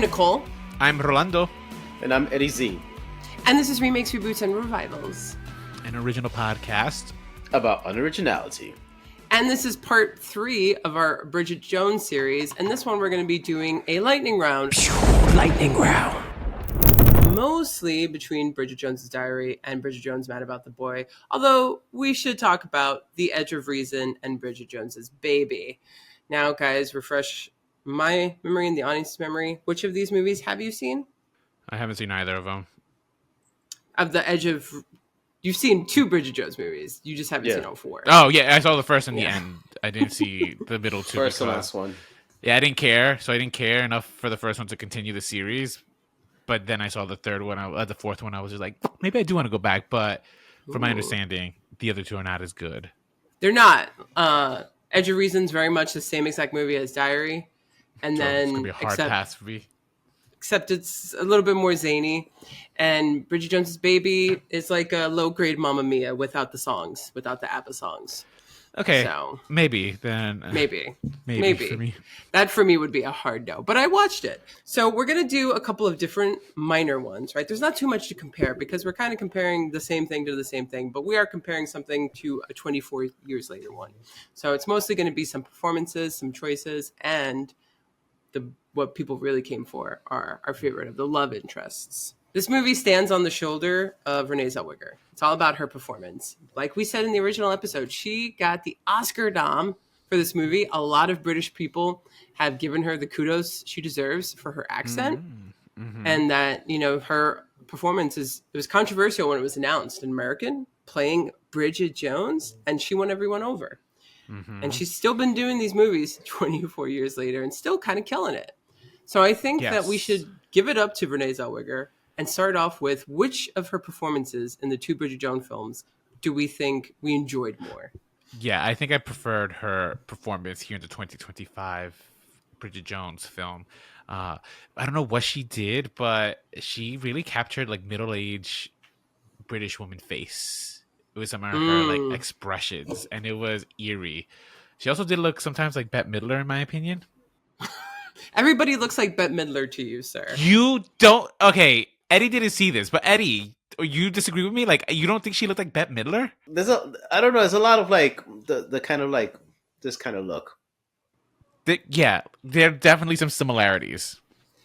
I'm Nicole. I'm Rolando. And I'm Eddie Z. And this is Remakes, Reboots, and Revivals. An original podcast about unoriginality. And this is part 3 of our Bridget Jones series. And this one we're going to be doing a lightning round. Lightning round. Mostly between Bridget Jones' Diary and Bridget Jones' Mad About the Boy. Although we should talk about The Edge of Reason and Bridget Jones' Baby. Now, guys, refresh my memory and the audience's memory. Which of these movies have you seen? I haven't seen either of them. Of The Edge of... You've seen 2 Bridget Jones movies. You just haven't seen all 4. Oh, yeah. I saw the first and the end. I didn't see the middle 2. First and last one. Yeah, I didn't care. So I didn't care enough for the first one to continue the series. But then I saw the third one, the fourth one. I was just like, maybe I do want to go back. But from my understanding, the other 2 are not as good. They're not. Edge of Reason's very much the same exact movie as Diary. And So then... it's going to be a hard pass for me. Except it's a little bit more zany. And Bridget Jones' Baby is like a low-grade Mamma Mia without the songs, without the ABBA songs. Okay, so, maybe then. Maybe. For me. That for me would be a hard no. But I watched it. So we're going to do a couple of different minor ones, right? There's not too much to compare because we're kind of comparing the same thing to the same thing. But we are comparing something to a 24 years later one. So it's mostly going to be some performances, some choices, and what people really came for are our favorite of the love interests. This movie stands on the shoulder of Renee Zellweger. It's all about her performance. Like we said in the original episode, she got the Oscar nom for this movie. A lot of British people have given her the kudos she deserves for her accent. Mm-hmm. And that, her performance it was controversial when it was announced. An American playing Bridget Jones, and she won everyone over. Mm-hmm. And she's still been doing these movies 24 years later and still kind of killing it. So I think that we should give it up to Renee Zellweger and start off with which of her performances in the 2 Bridget Jones films do we think we enjoyed more? Yeah, I think I preferred her performance here in the 2025 Bridget Jones film. I don't know what she did, but she really captured like middle-aged British woman face. It was some of her like expressions, and it was eerie. She also did look sometimes like Bette Midler, in my opinion. Everybody looks like Bette Midler to you, sir. You don't. Okay, Eddie didn't see this, but Eddie, you disagree with me? Like, you don't think she looked like Bette Midler? I don't know. There's a lot of like the kind of like this kind of look. Yeah, there are definitely some similarites.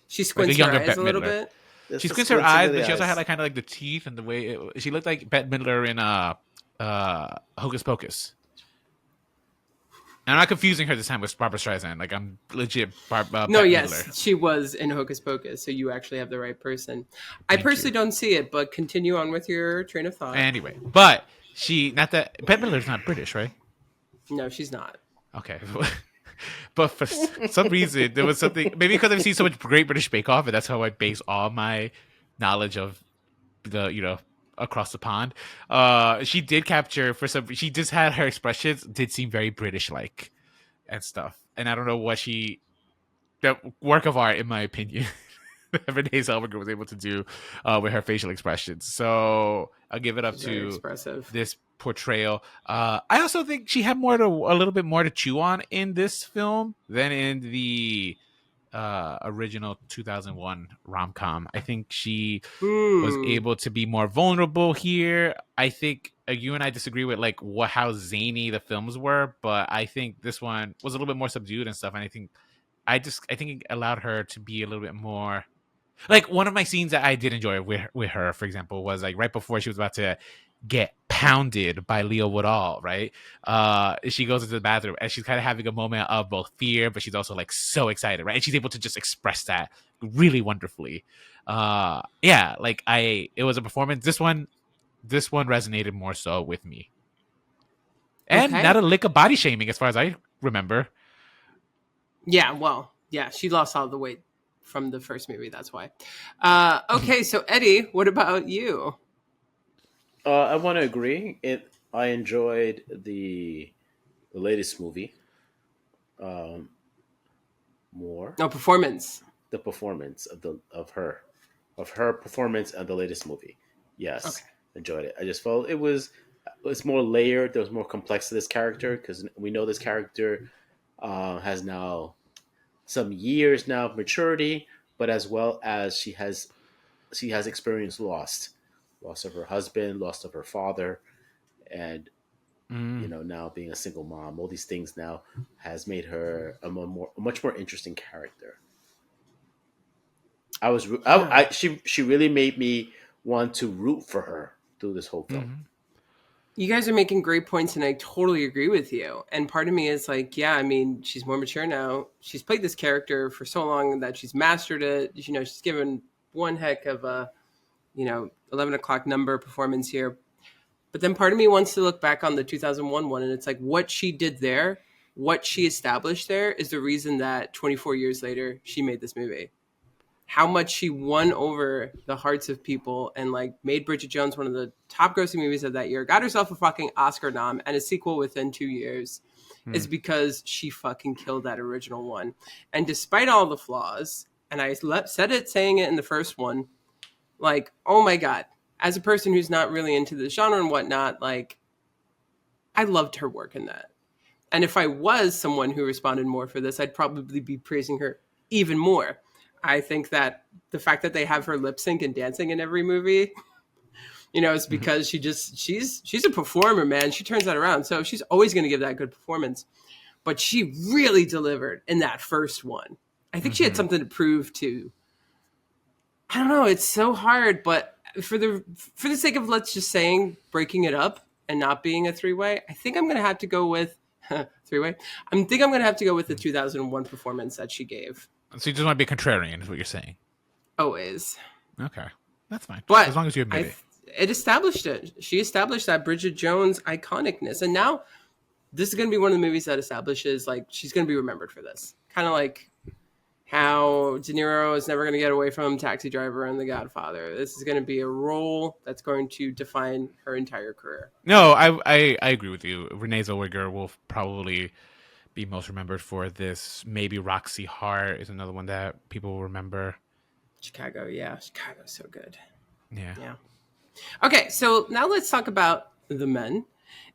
She squints her eyes a little bit. She squints her eyes, but she also had like kind of like the teeth and the way she looked like Bette Midler in Hocus Pocus. And I'm not confusing her this time with Barbra Streisand. Like, I'm legit Midler. She was in Hocus Pocus, so you actually have the right person. I personally don't see it, but continue on with your train of thought. Anyway, but Bette Midler's not British, right? No, she's not. Okay. But for some reason, there was something, maybe because I've seen so much Great British Bake Off, and that's how I base all my knowledge of the, across the pond. She did capture she just had her expressions did seem very British like and stuff. And I don't know what that work of art, in my opinion, Renee Zellweger was able to do with her facial expressions. So I'll give it up to this portrayal. I also think she had a little bit more to chew on in this film than in the original 2001 Rom-Com. I think she was able to be more vulnerable here. I think you and I disagree with like how zany the films were, but I think this one was a little bit more subdued and stuff. And I think it allowed her to be a little bit more. Like, one of my scenes that I did enjoy with her, for example, was like right before she was about to get pounded by Leo Woodall, right? She goes into the bathroom and she's kind of having a moment of both fear, but she's also like so excited, right? And she's able to just express that really wonderfully. It was a performance. This one resonated more so with me. And not a lick of body shaming as far as I remember. Yeah, well, yeah, she lost all the weight from the first movie, that's why. Okay, so Eddie, what about you? I want to agree. I enjoyed the latest movie more. No, performance. The performance of her performance of the latest movie. Yes, okay. Enjoyed it. I just felt it's more layered. There was more complex to this character because we know this character has now some years now of maturity. but as well as she has experienced loss of her husband, loss of her father, and now being a single mom. All these things now has made her a much more interesting character. Yeah. She really made me want to root for her through this whole film. Mhm. You guys are making great points, and I totally agree with you. And part of me is like, yeah, I mean, she's more mature now. She's played this character for so long that she's mastered it. She's given one heck of a, 11 o'clock number performance here. But then part of me wants to look back on the 2001 one, and it's like what she did there, what she established there is the reason that 24 years later, she made this movie. How much she won over the hearts of people and like made Bridget Jones one of the top grossing movies of that year, got herself a fucking Oscar nom and a sequel within 2 years is because she fucking killed that original one. And despite all the flaws, and I saying it in the first one, like, oh my God, as a person who's not really into the genre and whatnot, like, I loved her work in that. And if I was someone who responded more for this, I'd probably be praising her even more. I think that the fact that they have her lip sync and dancing in every movie, is because she's a performer, man. She turns that around. So she's always going to give that good performance. But she really delivered in that first one. I think she had something to prove to. I don't know. It's so hard, but for the sake of let's just saying breaking it up and not being a three-way, I think I'm going to have to go with three-way. I think I'm going to have to go with the 2001 performance that she gave. So you just want to be contrarian, is what you're saying. Always. Okay, that's fine. But as long as you admit it. It established it. She established that Bridget Jones iconicness. And now this is going to be one of the movies that establishes, like, she's going to be remembered for this. Kind of like how De Niro is never going to get away from Taxi Driver and The Godfather. This is going to be a role that's going to define her entire career. No, I agree with you. Renee Zellweger will probably be most remembered for this. Maybe Roxy Hart is another one that people will remember. Chicago, yeah. Chicago's so good. Yeah. Okay, so now let's talk about the men.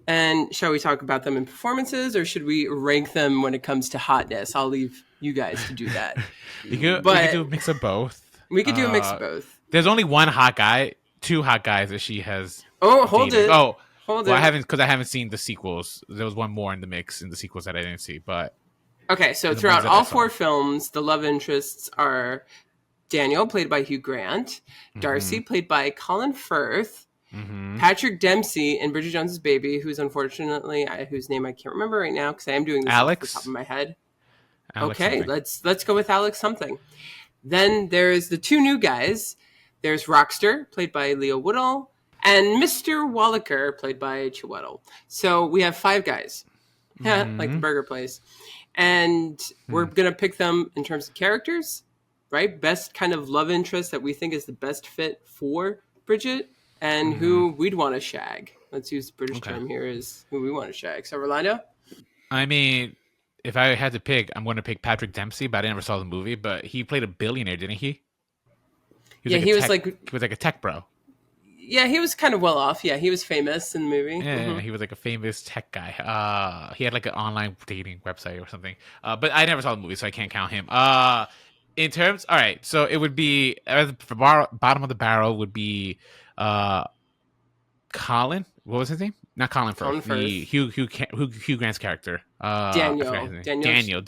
And shall we talk about them in performances, or should we rank them when it comes to hotness? I'll leave you guys to do that. we could do a mix of both. We could do a mix of both. There's only one hot guy, two hot guys that she has. Oh, hold dated. it. Oh, hold well, it. I haven't seen the sequels. There was one more in the mix in the sequels that I didn't see. But okay, so throughout all four films, the love interests are Daniel, played by Hugh Grant, Darcy, played by Colin Firth, Patrick Dempsey in Bridget Jones's Baby, who's unfortunately whose name I can't remember right now because I am doing this Alex? off the top of my head. Alex okay, something. let's go with Alex something. Then there's the two new guys. There's Rockster, played by Leo Woodall, and Mr. Wallaker, played by Chiwetel. So we have five guys, like the burger place. And we're going to pick them in terms of characters, right? Best kind of love interest that we think is the best fit for Bridget, and who we'd want to shag. Let's use the British term here is who we want to shag. So, Rolando? I mean, if I had to pick, I'm going to pick Patrick Dempsey, but I never saw the movie. But he played a billionaire, didn't he? He was like a tech bro. Yeah, he was kind of well off. Yeah, he was famous in the movie. Yeah, he was like a famous tech guy. He had like an online dating website or something. But I never saw the movie, so I can't count him. In terms, all right, so it would be bottom of the barrel would be Colin. What was his name? Not Colin Firth. Hugh Grant's character. Daniel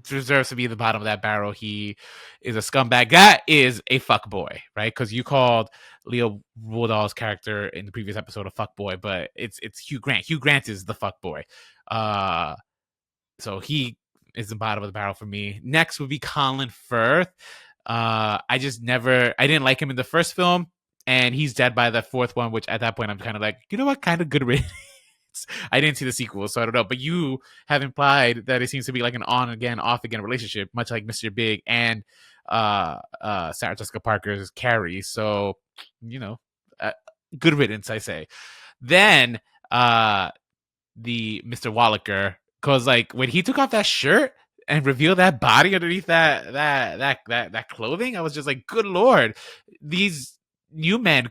deserves to be the bottom of that barrel. He is a scumbag. That is a fuck boy, right? Because you called Leo Woodall's character in the previous episode a fuck boy, but it's Hugh Grant. Hugh Grant is the fuck boy. So he is the bottom of the barrel for me. Next would be Colin Firth. I didn't like him in the first film, and he's dead by the fourth one, which at that point I'm kind of like, you know what, kind of good riddance. I didn't see the sequel, so I don't know. But you have implied that it seems to be like an on again, off again relationship, much like Mr. Big and Sarah Jessica Parker's Carrie. So, good riddance, I say. Then the Mr. Wallaker, because like when he took off that shirt and revealed that body underneath that clothing, I was just like, good Lord, these new men,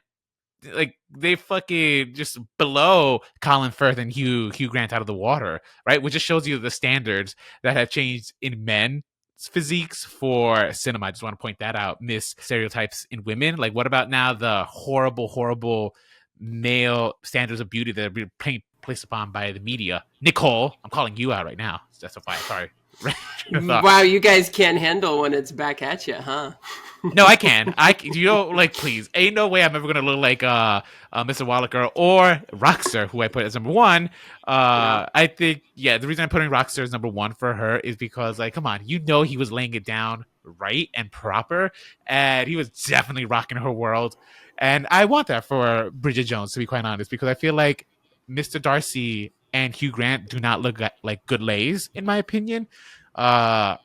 like they fucking just blow Colin Firth and Hugh Grant out of the water, right? Which just shows you the standards that have changed in men physiques for cinema. I just want to point that out. Miss stereotypes in women. Like, what about now the horrible male standards of beauty that are being placed upon by the media? Nicole, I'm calling you out right now. That's a fire. Sorry. Wow, you guys can't handle when it's back at you, huh? No, I can. You know, like, please. Ain't no way I'm ever gonna look like Mr. Wallaker or Rockstar, who I put as number one. I think, the reason I'm putting Rockstar as number one for her is because, like, come on, he was laying it down right and proper, and he was definitely rocking her world. And I want that for Bridget Jones, to be quite honest, because I feel like Mr. Darcy and Hugh Grant do not look like good lays, in my opinion. Mr.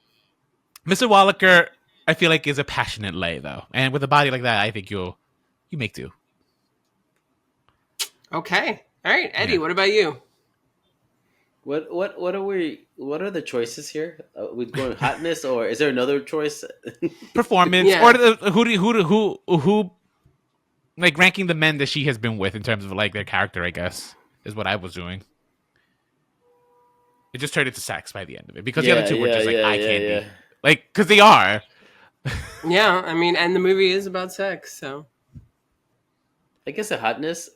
Wallaker, I feel like, is a passionate lay, though, and with a body like that, I think you make do. Okay, all right, Eddie. What about you? What are the choices here? We going hotness, or is there another choice? Performance, or who like ranking the men that she has been with in terms of like their character, I guess, is what I was doing. It just turned into sex by the end of it because the other two were just like eye candy, like, because they are. Yeah, I mean, and the movie is about sex, so I guess a hotness.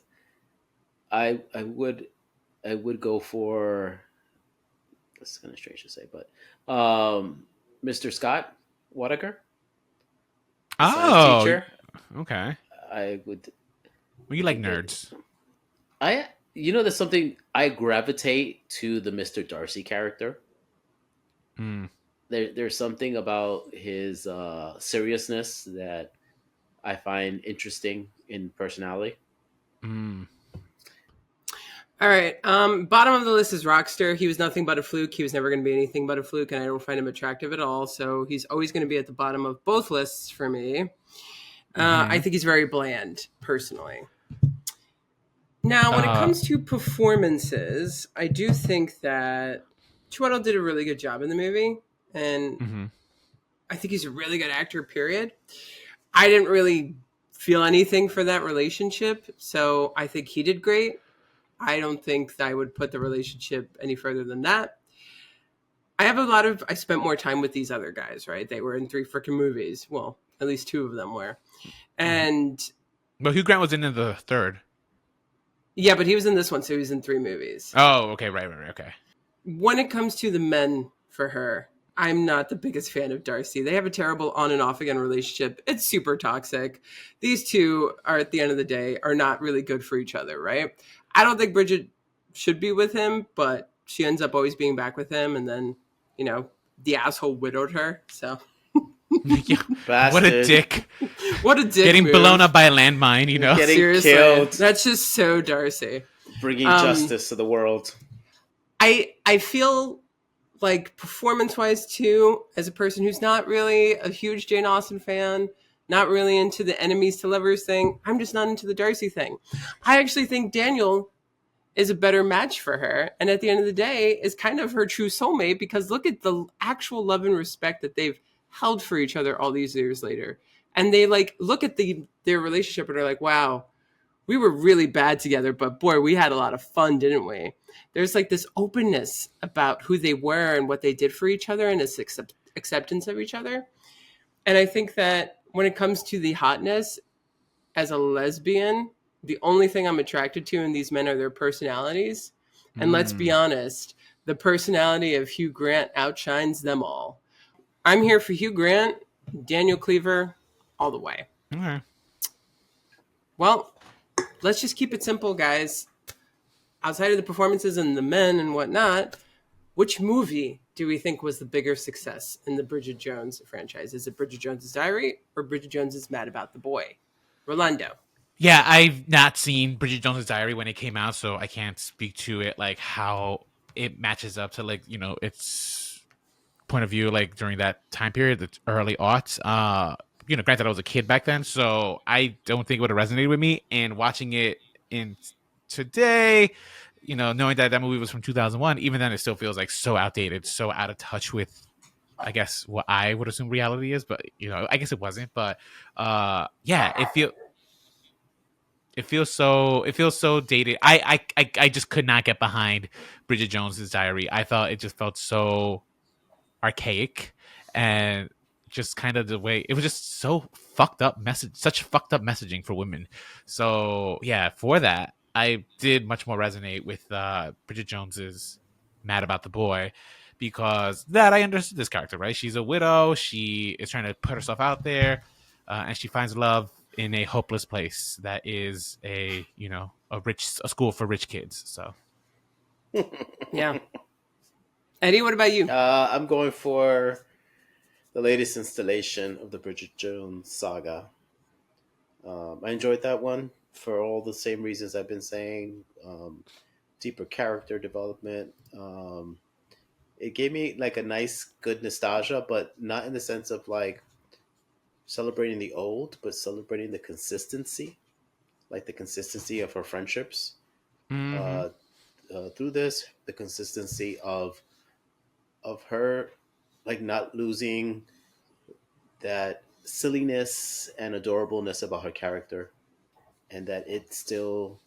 I would go for. This is kind of strange to say, but Mr. Scott Whitaker, science teacher. Okay. I would. Well, you like nerds. There's something I gravitate to the Mr. Darcy character. There's something about his seriousness that I find interesting in personality. All right. Bottom of the list is Rockstar. He was nothing but a fluke. He was never going to be anything but a fluke, and I don't find him attractive at all. So he's always going to be at the bottom of both lists for me. I think he's very bland, personally. Now, when it comes to performances, I do think that Chiwetel did a really good job in the movie, and I think he's a really good actor, period. I didn't really feel anything for that relationship, so I think he did great. I don't think that I would put the relationship any further than that. I spent more time with these other guys, right? They were in 3 freaking movies. Well, at least 2 of them were. And... Well, Hugh Grant was in the third. Yeah, but he was in this one, so he was in 3 movies. Oh, okay, right, okay. When it comes to the men for her, I'm not the biggest fan of Darcy. They have a terrible on and off again relationship. It's super toxic. These two are, at the end of the day, are not really good for each other, right? I don't think Bridget should be with him, but she ends up always being back with him, and then, the asshole widowed her, so... What a dick. What a dick Getting move. blown up by a landmine, Getting Seriously, killed. That's just so Darcy. Bringing justice to the world. I feel like performance-wise, too, as a person who's not really a huge Jane Austen fan, not really into the enemies to lovers thing, I'm just not into the Darcy thing. I actually think Daniel is a better match for her, and at the end of the day is kind of her true soulmate, because look at the actual love and respect that they've held for each other all these years later. And they look at their relationship and are like, wow, we were really bad together, but boy, we had a lot of fun, didn't we? There's this openness about who they were and what they did for each other, and this acceptance of each other. And I think that when it comes to the hotness as a lesbian, the only thing I'm attracted to in these men are their personalities. And let's be honest, the personality of Hugh Grant outshines them all. I'm here for Hugh Grant, Daniel Cleaver, all the way. Okay. Well, let's just keep it simple, guys. Outside of the performances and the men and whatnot, which movie do we think was the bigger success in the Bridget Jones franchise? Is it Bridget Jones' Diary or Bridget Jones' Mad About the Boy? Rolando. Yeah, I've not seen Bridget Jones' Diary when it came out, so I can't speak to it, how it matches up to, its point of view, during that time period, the early aughts. Granted, I was a kid back then, so I don't think it would have resonated with me. And watching it in today, knowing that movie was from 2001, even then it still feels so outdated, so out of touch with, I guess, what I would assume reality is. But I guess it wasn't. But it feels so dated. I just could not get behind Bridget Jones's Diary. I thought it just felt so archaic, and just kind of the way it was just so fucked up message, such fucked up messaging for women. So yeah, for that, I did much more resonate with Bridget Jones's Mad About the Boy, because that I understood this character, right? She's a widow. She is trying to put herself out there, and she finds love in a hopeless place that is a a school for rich kids. So Yeah. Eddie, what about you? I'm going for the latest installation of the Bridget Jones saga. I enjoyed that one for all the same reasons I've been saying. Deeper character development. It gave me like a nice, good nostalgia, but not in the sense of like celebrating the old, but celebrating the consistency, like the consistency of her friendships. mm-hmm. Uh, Through this, the consistency of her like not losing that silliness and adorableness about her character, and that it still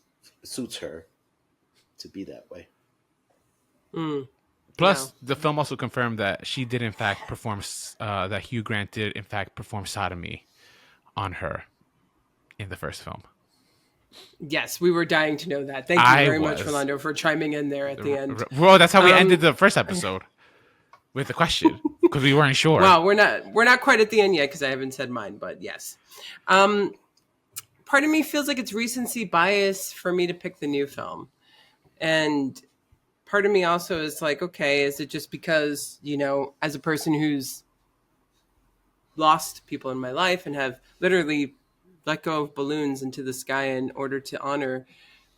suits her to be that way. Mm, yeah. Plus, the film also confirmed that she did in fact perform that Hugh Grant did in fact perform sodomy on her in the first film. Yes, we were dying to know that. Thank you very much, Rolando, for chiming in there at the end. Well, that's how we ended the first episode with the question, because we weren't sure. Well, we're not quite at the end yet because I haven't said mine, but yes. Part of me feels like it's recency bias for me to pick the new film, and part of me also is like, okay, is it just because, as a person who's lost people in my life and have literally let go of balloons into the sky in order to honor,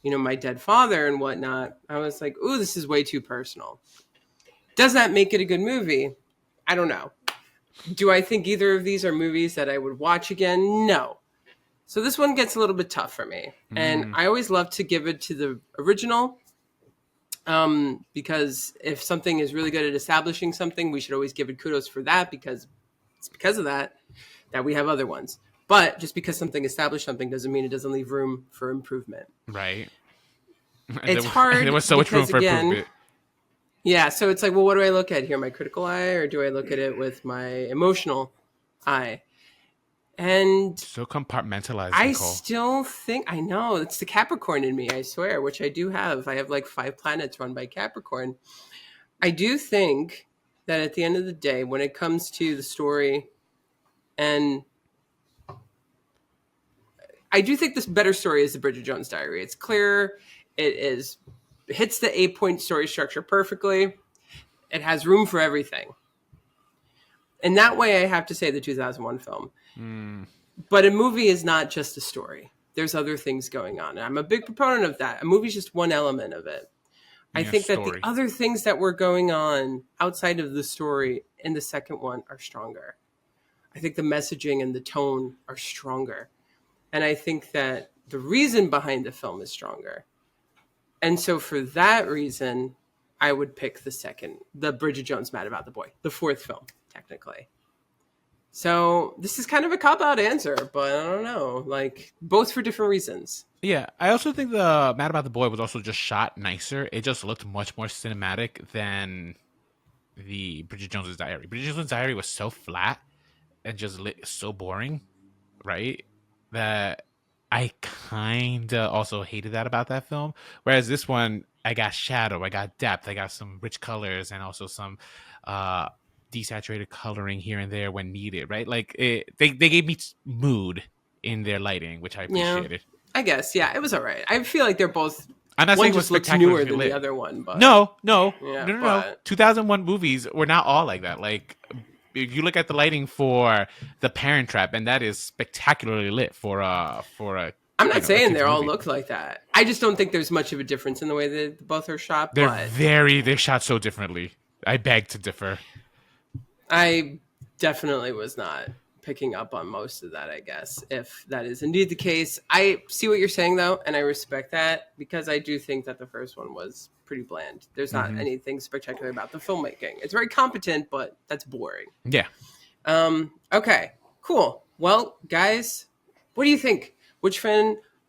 my dead father and whatnot, I was like, ooh, this is way too personal. Does that make it a good movie? I don't know. Do I think either of these are movies that I would watch again? No. So this one gets a little bit tough for me. And I always love to give it to the original, because if something is really good at establishing something, we should always give it kudos for that, because it's because of that we have other ones. But just because something established something doesn't mean it doesn't leave room for improvement. Right. It's hard. There was so much room for improvement. Yeah, so it's like, well, what do I look at here? My critical eye, or do I look at it with my emotional eye? And so compartmentalized, I Nicole. still think, I know, it's the Capricorn in me, I swear, which I do have. I have like 5 planets run by Capricorn. I do think that at the end of the day, when it comes to the story, and I do think this better story is the Bridget Jones Diary. It's clear. It hits the 8-point story structure perfectly. It has room for everything. And that way, I have to say the 2001 film. But a movie is not just a story. There's other things going on. And I'm a big proponent of that. A movie's just one element of it. I think that the other things that were going on outside of the story in the second one are stronger. I think the messaging and the tone are stronger. And I think that the reason behind the film is stronger. And so for that reason, I would pick the Bridget Jones Mad About the Boy, the 4th film, technically. So this is kind of a cop-out answer, but I don't know. Like, both for different reasons. Yeah, I also think the Mad About the Boy was also just shot nicer. It just looked much more cinematic than the Bridget Jones' Diary. Bridget Jones' Diary was so flat and just so boring, right? That I kind of also hated that about that film. Whereas this one, I got shadow, I got depth, I got some rich colors, and also some desaturated coloring here and there when needed, right? Like they gave me mood in their lighting, which I appreciated. Yeah, I guess, yeah, it was all right. I feel like they're both. I'm not saying it was looks newer than the other one, but no. 2001 movies were not all like that. Like, if you look at the lighting for The Parent Trap, and that is spectacularly lit for a. I'm not saying they all look like that. I just don't think there's much of a difference in the way that both are shot. They're shot so differently. I beg to differ. I definitely was not picking up on most of that, I guess, if that is indeed the case. I see what you're saying, though, and I respect that, because I do think that the first one was pretty bland. There's not anything spectacular about the filmmaking. It's very competent, but that's boring. Yeah. Okay, cool. Well, guys, what do you think? Which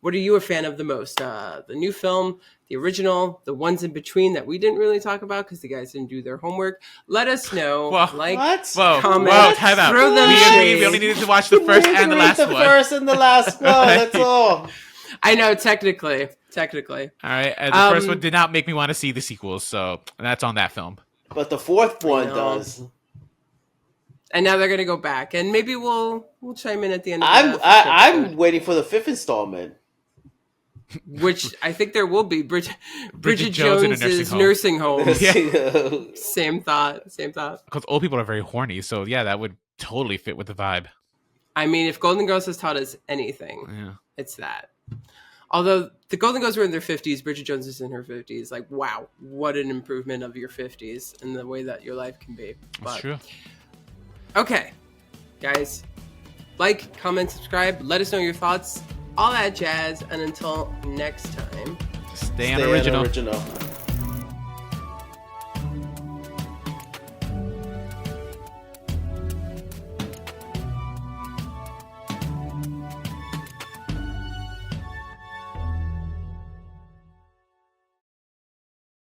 What are you a fan of the most? The new film, the original, the ones in between that we didn't really talk about because the guys didn't do their homework? Let us know. Well, What? Comment, Whoa, time out. throw them We shade. only needed to watch the first and the last the one. first and the last one. That's all. I know, technically. All right, and the first one did not make me want to see the sequels, so that's on that film. But the fourth one know. does. And now they're gonna go back, and maybe we'll chime in at the end. Of I'm waiting for the fifth installment, which I think there will be. Bridget Jones in a Jones's nursing home. Yeah. Same thought. Because old people are very horny, so yeah, that would totally fit with the vibe. I mean, if Golden Girls has taught us anything, it's that. Although the Golden Girls were in their 50s, Bridget Jones is in her 50s. Like, wow, what an improvement of your 50s and the way that your life can be. That's true. Okay, guys, like, comment, subscribe, let us know your thoughts, all that jazz, and until next time, Stay on original. original.